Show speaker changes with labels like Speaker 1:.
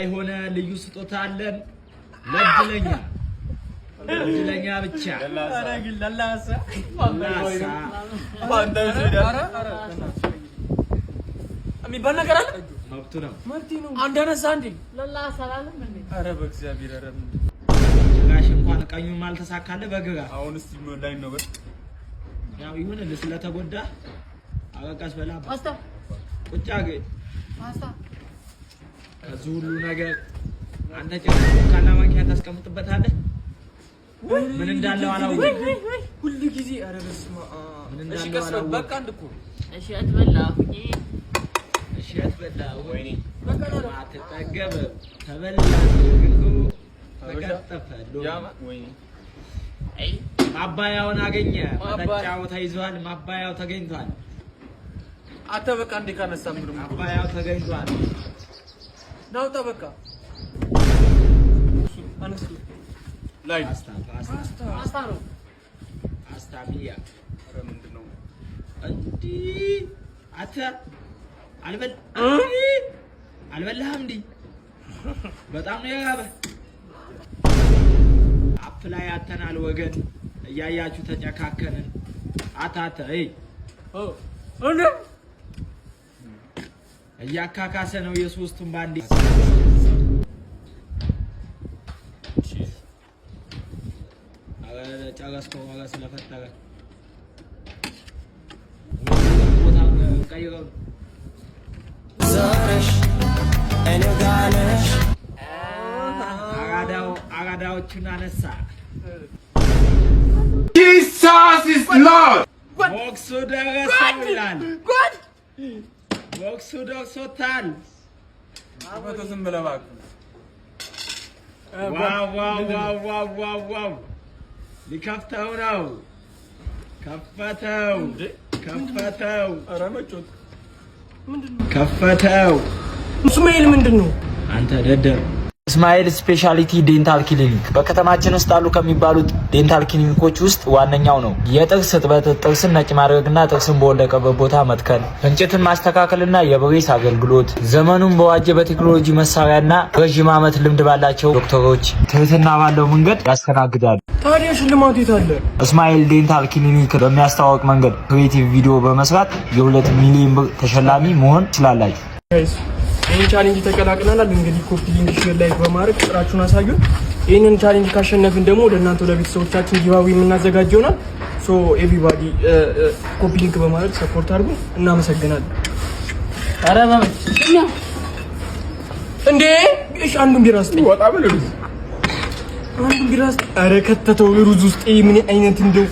Speaker 1: የሆነ ልዩ ስጦታ አለን ለድለኛ ብቻ
Speaker 2: አረግል ለላሳ የሚባል ነገር አለ
Speaker 1: መብቱ ነው
Speaker 2: አንድ አነሳ አንዴ
Speaker 3: ለላሳ አላለም እንዴ
Speaker 2: አረ በእግዚአብሔር አረ
Speaker 1: ጋሽ እንኳን ቀኙም አልተሳካለ በግራ
Speaker 2: አሁን እስቲ ላይ ነው በል
Speaker 1: ያው ይሁን ስለተጎዳ አበቃስ በላ
Speaker 3: ፓስታ
Speaker 1: ቁጭ አገኝ
Speaker 3: ፓስታ
Speaker 1: ከዚህ ሁሉ ነገር አንተ ጨርሶ ካላማኪያ ታስቀምጥበታለህ ምን እንዳለው አላውቅም
Speaker 2: ሁሉ ጊዜ አረ በስማ እሺ ከስበ በቃ አንድኩ
Speaker 3: እሺ አትበላሁኝ
Speaker 1: እሺ አትበላሁ
Speaker 2: ወይኔ
Speaker 1: በቃ ነው አትጠገብ ተበላ ግንዱ ተቀጠፈ
Speaker 2: ያማ ወይኔ
Speaker 1: አይ ማባያውን አገኘ መጣጫው ተይዟል ማባያው ተገኝቷል
Speaker 2: አተ በቃ እንዴ ካነሳ ምንም
Speaker 1: ማባያው ተገኝቷል
Speaker 2: ናውጣ በቃ አንሱ ላይ
Speaker 1: ፓስታ
Speaker 3: ነው
Speaker 1: ፓስታ ቢያ
Speaker 2: አረ ምንድነው
Speaker 1: እንዲ አተ አልበላህም እንዲ በጣም ነው ያጋበ አፕላይ አተናል ወገን እያያችሁ ተጨካከንን አታተ
Speaker 2: እንዴ
Speaker 1: እያካካሰ ነው የሶስቱን ባንዲ ጨረስኩ ማለት ስለፈጠረ ቦታው ቀይረው
Speaker 4: ዛሬሽ እኔ ጋር ነሽ
Speaker 1: አራዳዎቹን አነሳ
Speaker 5: Jesus is Lord
Speaker 1: ሞክሱ ደረሰው ይላል ሞክሱ ደርሶታል
Speaker 2: አባቶ ዝም ብለህ እባክህ
Speaker 1: ዋው ሊከፍተው ነው ከፈተው
Speaker 2: አረ መጮት
Speaker 1: ከፈተው
Speaker 2: እስማኤል ምንድነው
Speaker 1: አንተ ደደብ
Speaker 6: እስማኤል ስፔሻሊቲ ዴንታል ክሊኒክ በከተማችን ውስጥ አሉ ከሚባሉት ዴንታል ክሊኒኮች ውስጥ ዋነኛው ነው። የጥርስ እጥበት፣ ጥርስን ነጭ ማድረግና ጥርስን በወለቀበት ቦታ መትከል፣ እንጨትን ማስተካከልና የብሬስ አገልግሎት ዘመኑን በዋጀ በቴክኖሎጂ መሳሪያና ረጅም ዓመት ልምድ ባላቸው ዶክተሮች ትህትና ባለው መንገድ ያስተናግዳሉ።
Speaker 2: ታዲያ ሽልማቱ የት አለ?
Speaker 6: እስማኤል ዴንታል ክሊኒክ በሚያስተዋውቅ መንገድ ክሬቲቭ ቪዲዮ በመስራት የ2 ሚሊዮን ብር ተሸላሚ መሆን ትችላላችሁ።
Speaker 2: ይሄን ቻሌንጅ ተቀላቅለናል። እንግዲህ ኮፒ ሊንክ ሼር ላይክ በማድረግ ቁጥራችሁን አሳዩን። ይሄንን ቻሌንጅ ካሸነፍን ደግሞ ለእናንተ ለቤተሰቦቻችን ጊቫዊ የምናዘጋጀው ይሆናል። ሶ ኤቭሪባዲ ኮፒ ሊንክ በማድረግ ሰፖርት አድርጉ። እናመሰግናለን።
Speaker 3: አረ በመች
Speaker 2: እንዴ እሺ አንዱን ቢራስ ወጣ ብለህ አንዱን ቢራስ አረ ከተተው ሩዝ ውስጥ ምን አይነት እንደው